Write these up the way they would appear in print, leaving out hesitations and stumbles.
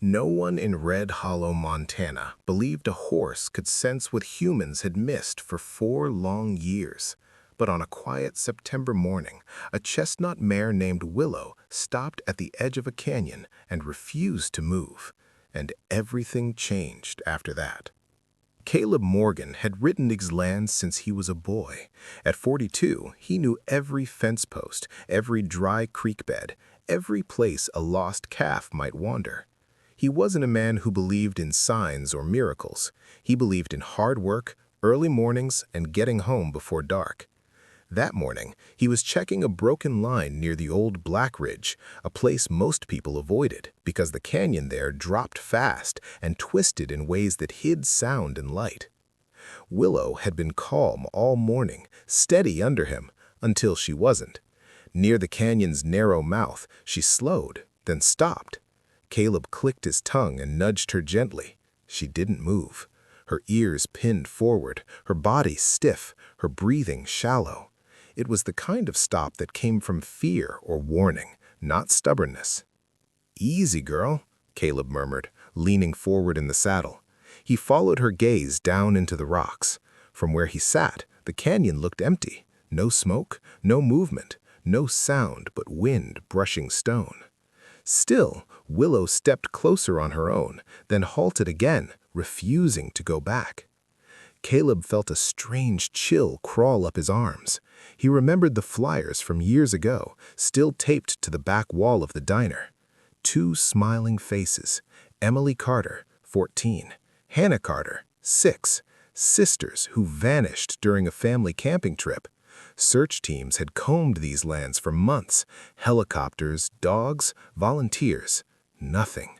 No one in Red Hollow, Montana, believed a horse could sense what humans had missed for 4 long years. But on a quiet September morning, a chestnut mare named Willow stopped at the edge of a canyon and refused to move. And everything changed after that. Caleb Morgan had ridden these lands since he was a boy. At 42, he knew every fence post, every dry creek bed, every place a lost calf might wander. He wasn't a man who believed in signs or miracles. He believed in hard work, early mornings, and getting home before dark. That morning, he was checking a broken line near the old Black Ridge, a place most people avoided because the canyon there dropped fast and twisted in ways that hid sound and light. Willow had been calm all morning, steady under him, until she wasn't. Near the canyon's narrow mouth, she slowed, then stopped. Caleb clicked his tongue and nudged her gently. She didn't move. Her ears pinned forward, her body stiff, her breathing shallow. It was the kind of stop that came from fear or warning, not stubbornness. "Easy, girl," Caleb murmured, leaning forward in the saddle. He followed her gaze down into the rocks. From where he sat, the canyon looked empty. No smoke, no movement, no sound but wind brushing stone. Still, Willow stepped closer on her own, then halted again, refusing to go back. Caleb felt a strange chill crawl up his arms. He remembered the flyers from years ago, still taped to the back wall of the diner. 2 smiling faces, Emily Carter, 14, Hannah Carter, 6, sisters who vanished during a family camping trip. Search teams had combed these lands for months. Helicopters, dogs, volunteers. Nothing.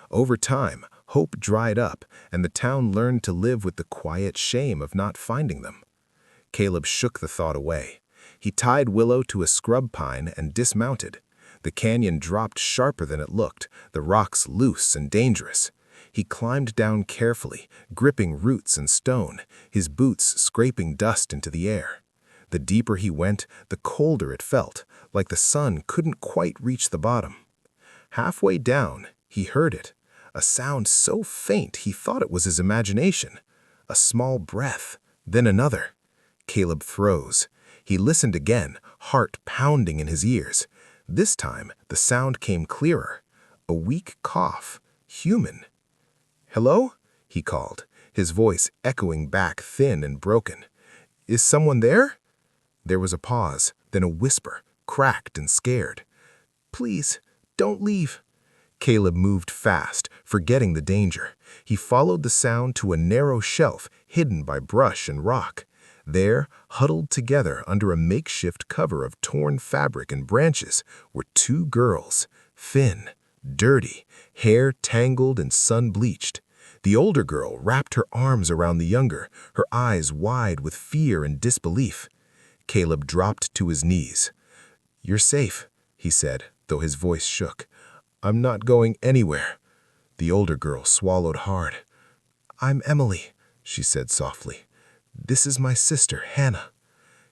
Over time, hope dried up, and the town learned to live with the quiet shame of not finding them. Caleb shook the thought away. He tied Willow to a scrub pine and dismounted. The canyon dropped sharper than it looked, the rocks loose and dangerous. He climbed down carefully, gripping roots and stone, his boots scraping dust into the air. The deeper he went, the colder it felt, like the sun couldn't quite reach the bottom. Halfway down, he heard it, a sound so faint he thought it was his imagination. A small breath, then another. Caleb froze. He listened again, heart pounding in his ears. This time, the sound came clearer. A weak cough, human. "Hello?" he called, his voice echoing back thin and broken. "Is someone there?" There was a pause, then a whisper, cracked and scared. "Please, don't leave." Caleb moved fast, forgetting the danger. He followed the sound to a narrow shelf hidden by brush and rock. There, huddled together under a makeshift cover of torn fabric and branches, were 2 girls, thin, dirty, hair tangled and sun-bleached. The older girl wrapped her arms around the younger, her eyes wide with fear and disbelief. Caleb dropped to his knees. "You're safe," he said, though his voice shook. "I'm not going anywhere." The older girl swallowed hard. "I'm Emily," she said softly. "This is my sister, Hannah."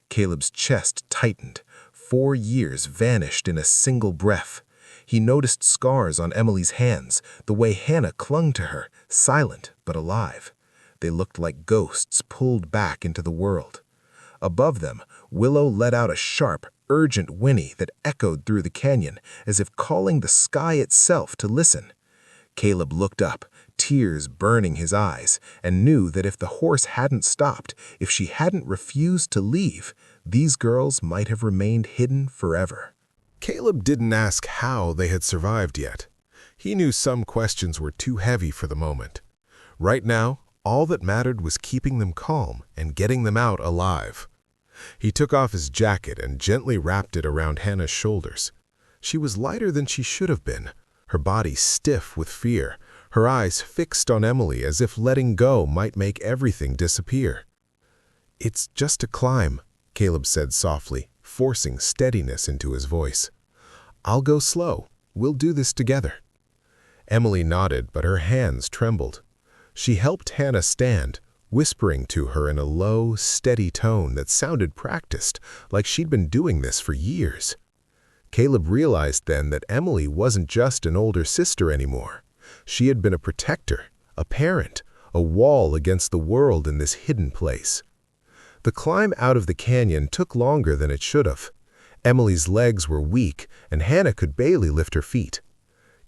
Caleb's chest tightened. 4 years vanished in a single breath. He noticed scars on Emily's hands, the way Hannah clung to her, silent but alive. They looked like ghosts pulled back into the world. Above them, Willow let out a sharp, urgent whinny that echoed through the canyon, as if calling the sky itself to listen. Caleb looked up, tears burning his eyes, and knew that if the horse hadn't stopped, if she hadn't refused to leave, these girls might have remained hidden forever. Caleb didn't ask how they had survived yet. He knew some questions were too heavy for the moment. Right now, all that mattered was keeping them calm and getting them out alive. He took off his jacket and gently wrapped it around Hannah's shoulders. She was lighter than she should have been, her body stiff with fear, her eyes fixed on Emily as if letting go might make everything disappear. "It's just a climb," Caleb said softly, forcing steadiness into his voice. "I'll go slow. We'll do this together." Emily nodded, but her hands trembled. She helped Hannah stand, whispering to her in a low, steady tone that sounded practiced, like she'd been doing this for years. Caleb realized then that Emily wasn't just an older sister anymore. She had been a protector, a parent, a wall against the world in this hidden place. The climb out of the canyon took longer than it should have. Emily's legs were weak, and Hannah could barely lift her feet.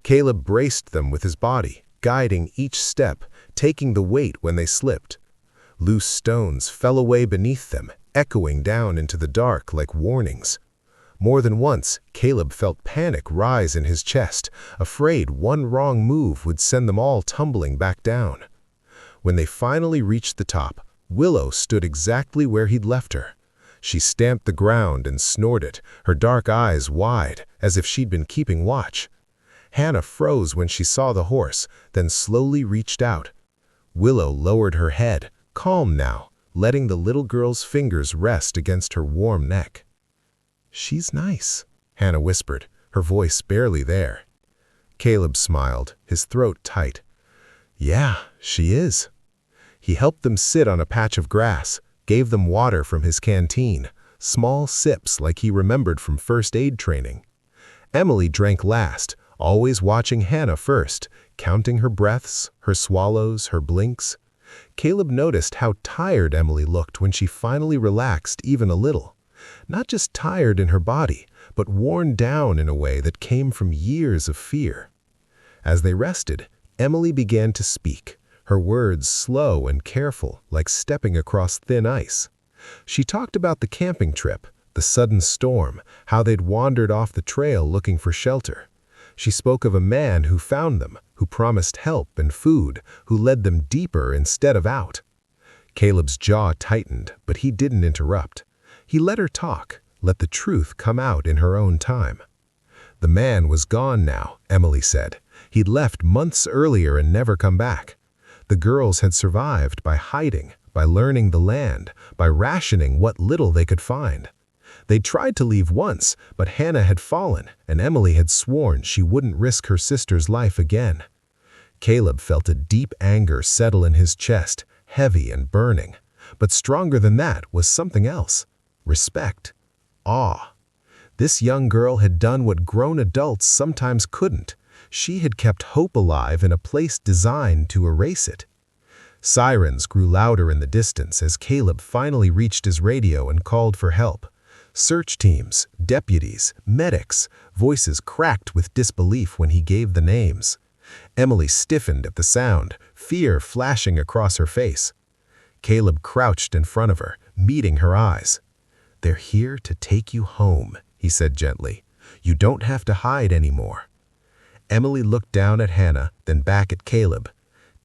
Caleb braced them with his body, guiding each step, taking the weight when they slipped. Loose stones fell away beneath them, echoing down into the dark like warnings. More than once, Caleb felt panic rise in his chest, afraid one wrong move would send them all tumbling back down. When they finally reached the top, Willow stood exactly where he'd left her. She stamped the ground and snorted, her dark eyes wide, as if she'd been keeping watch. Hannah froze when she saw the horse, then slowly reached out. Willow lowered her head, calm now, letting the little girl's fingers rest against her warm neck. "She's nice," Hannah whispered, her voice barely there. Caleb smiled, his throat tight. "Yeah, she is." He helped them sit on a patch of grass, gave them water from his canteen, small sips like he remembered from first aid training. Emily drank last, always watching Hannah first, counting her breaths, her swallows, her blinks. Caleb noticed how tired Emily looked when she finally relaxed even a little. Not just tired in her body, but worn down in a way that came from years of fear. As they rested, Emily began to speak, her words slow and careful, like stepping across thin ice. She talked about the camping trip, the sudden storm, how they'd wandered off the trail looking for shelter. She spoke of a man who found them, who promised help and food, who led them deeper instead of out. Caleb's jaw tightened, but he didn't interrupt. He let her talk, let the truth come out in her own time. The man was gone now, Emily said. He'd left months earlier and never come back. The girls had survived by hiding, by learning the land, by rationing what little they could find. They'd tried to leave once, but Hannah had fallen, and Emily had sworn she wouldn't risk her sister's life again. Caleb felt a deep anger settle in his chest, heavy and burning. But stronger than that was something else. Respect. Awe. This young girl had done what grown adults sometimes couldn't. She had kept hope alive in a place designed to erase it. Sirens grew louder in the distance as Caleb finally reached his radio and called for help. Search teams, deputies, medics, voices cracked with disbelief when he gave the names. Emily stiffened at the sound, fear flashing across her face. Caleb crouched in front of her, meeting her eyes. "They're here to take you home," he said gently. "You don't have to hide anymore." Emily looked down at Hannah, then back at Caleb.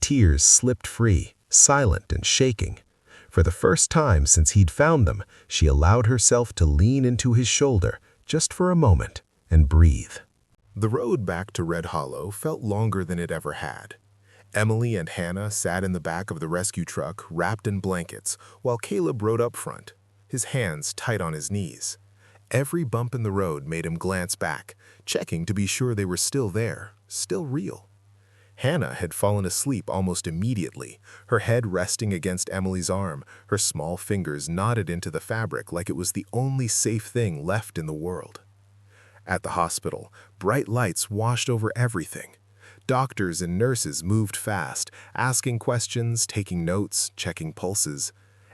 Tears slipped free, silent and shaking. For the first time since he'd found them, she allowed herself to lean into his shoulder, just for a moment, and breathe. The road back to Red Hollow felt longer than it ever had. Emily and Hannah sat in the back of the rescue truck, wrapped in blankets, while Caleb rode up front, his hands tight on his knees. Every bump in the road made him glance back, checking to be sure they were still there, still real. Hannah had fallen asleep almost immediately, her head resting against Emily's arm, her small fingers knotted into the fabric like it was the only safe thing left in the world. At the hospital, bright lights washed over everything. Doctors and nurses moved fast, asking questions, taking notes, checking pulses.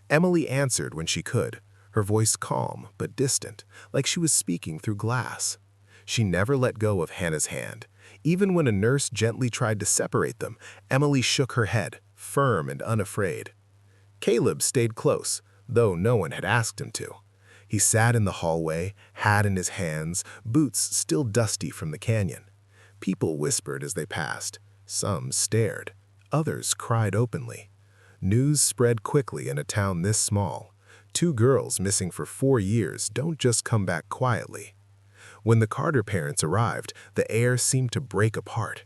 Emily answered when she could, her voice calm but distant, like she was speaking through glass. She never let go of Hannah's hand. Even when a nurse gently tried to separate them, Emily shook her head, firm and unafraid. Caleb stayed close, though no one had asked him to. He sat in the hallway, hat in his hands, boots still dusty from the canyon. People whispered as they passed. Some stared. Others cried openly. News spread quickly in a town this small. 2 girls missing for 4 years don't just come back quietly. When the Carter parents arrived, the air seemed to break apart.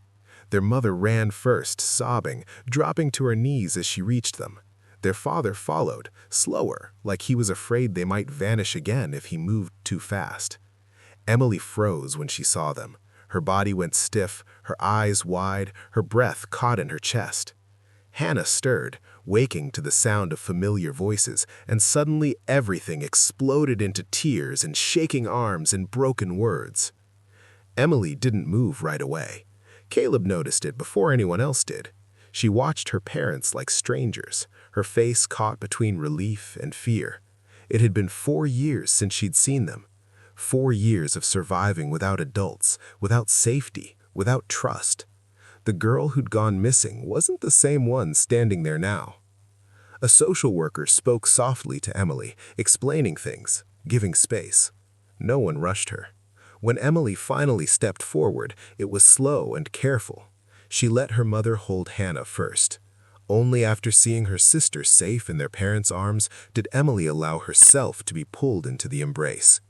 Their mother ran first, sobbing, dropping to her knees as she reached them. Their father followed, slower, like he was afraid they might vanish again if he moved too fast. Emily froze when she saw them. Her body went stiff, her eyes wide, her breath caught in her chest. Hannah stirred, waking to the sound of familiar voices, and suddenly everything exploded into tears and shaking arms and broken words. Emily didn't move right away. Caleb noticed it before anyone else did. She watched her parents like strangers, her face caught between relief and fear. It had been 4 years since she'd seen them. 4 years of surviving without adults, without safety, without trust. The girl who'd gone missing wasn't the same one standing there now. A social worker spoke softly to Emily, explaining things, giving space. No one rushed her. When Emily finally stepped forward, it was slow and careful. She let her mother hold Hannah first. Only after seeing her sister safe in their parents' arms did Emily allow herself to be pulled into the embrace.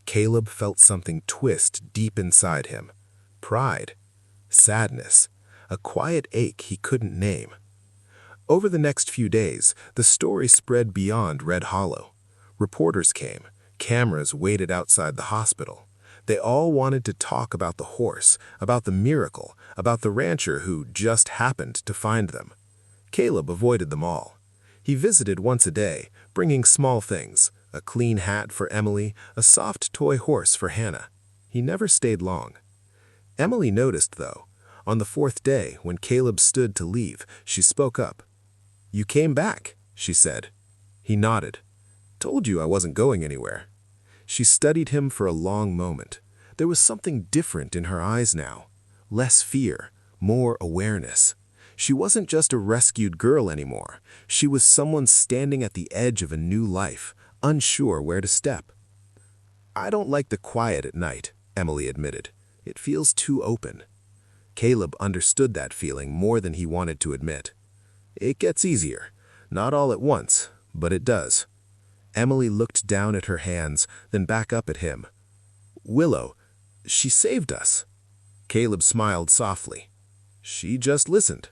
Caleb felt something twist deep inside him. Pride, sadness, a quiet ache he couldn't name. Over the next few days, the story spread beyond Red Hollow. Reporters came. Cameras waited outside the hospital. They all wanted to talk about the horse, about the miracle, about the rancher who just happened to find them. Caleb avoided them all. He visited once a day, bringing small things, a clean hat for Emily, a soft toy horse for Hannah. He never stayed long. Emily noticed, though. On the 4th day, when Caleb stood to leave, she spoke up. "You came back," she said. He nodded. "Told you I wasn't going anywhere." She studied him for a long moment. There was something different in her eyes now. Less fear, more awareness. She wasn't just a rescued girl anymore. She was someone standing at the edge of a new life, unsure where to step. "I don't like the quiet at night," Emily admitted. "It feels too open." Caleb understood that feeling more than he wanted to admit. "It gets easier. Not all at once, but it does." Emily looked down at her hands, then back up at him. "Willow, she saved us." Caleb smiled softly. "She just listened."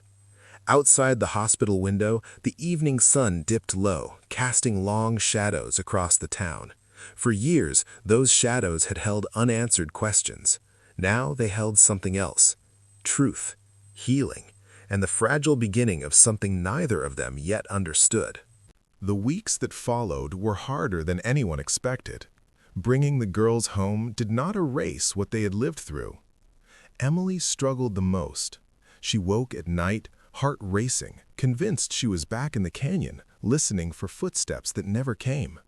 Outside the hospital window, the evening sun dipped low, casting long shadows across the town. For years, those shadows had held unanswered questions. Now they held something else. Truth, healing, and the fragile beginning of something neither of them yet understood. The weeks that followed were harder than anyone expected. Bringing the girls home did not erase what they had lived through. Emily struggled the most. She woke at night, heart racing, convinced she was back in the canyon, listening for footsteps that never came.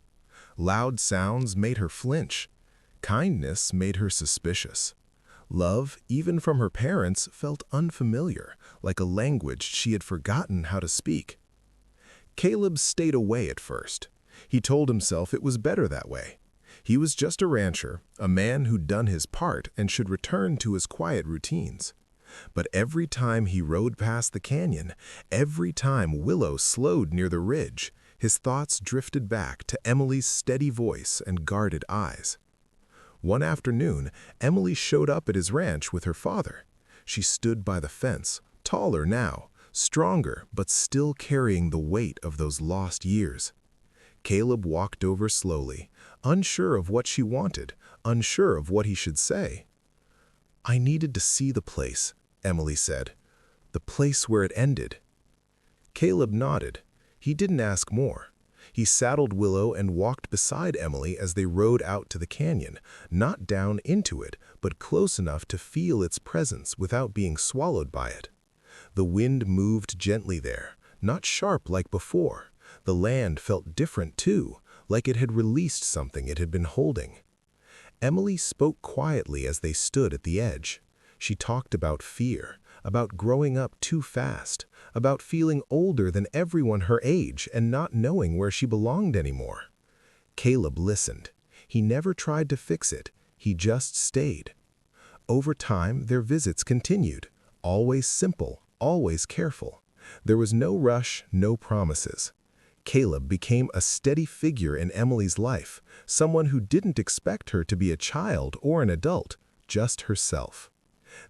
Loud sounds made her flinch. Kindness made her suspicious. Love, even from her parents, felt unfamiliar, like a language she had forgotten how to speak. Caleb stayed away at first. He told himself it was better that way. He was just a rancher, a man who'd done his part and should return to his quiet routines. But every time he rode past the canyon, every time Willow slowed near the ridge, his thoughts drifted back to Emily's steady voice and guarded eyes. One afternoon, Emily showed up at his ranch with her father. She stood by the fence, taller now, stronger, but still carrying the weight of those lost years. Caleb walked over slowly, unsure of what she wanted, unsure of what he should say. "I needed to see the place," Emily said. "The place where it ended." Caleb nodded. He didn't ask more. He saddled Willow and walked beside Emily as they rode out to the canyon, not down into it, but close enough to feel its presence without being swallowed by it. The wind moved gently there, not sharp like before. The land felt different too, like it had released something it had been holding. Emily spoke quietly as they stood at the edge. She talked about fear, about growing up too fast, about feeling older than everyone her age and not knowing where she belonged anymore. Caleb listened. He never tried to fix it. He just stayed. Over time, their visits continued, always simple, always careful. There was no rush, no promises. Caleb became a steady figure in Emily's life, someone who didn't expect her to be a child or an adult, just herself.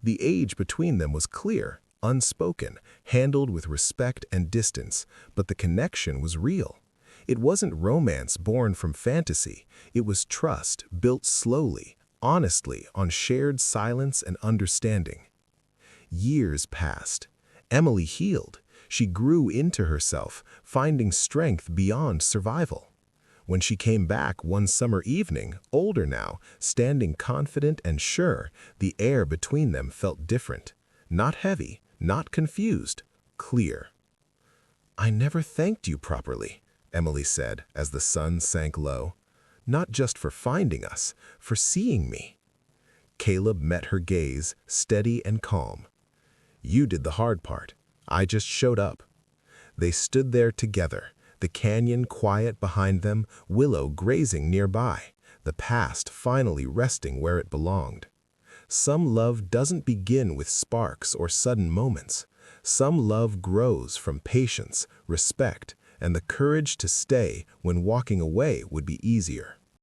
The age between them was clear, unspoken, handled with respect and distance, but the connection was real. It wasn't romance born from fantasy. It was trust built slowly, honestly, on shared silence and understanding. Years passed. Emily healed. She grew into herself, finding strength beyond survival. When she came back one summer evening, older now, standing confident and sure, the air between them felt different. Not heavy, not confused, clear. "I never thanked you properly," Emily said as the sun sank low. "Not just for finding us, for seeing me." Caleb met her gaze, steady and calm. "You did the hard part. I just showed up." They stood there together, the canyon quiet behind them, Willow grazing nearby, the past finally resting where it belonged. Some love doesn't begin with sparks or sudden moments. Some love grows from patience, respect, and the courage to stay when walking away would be easier.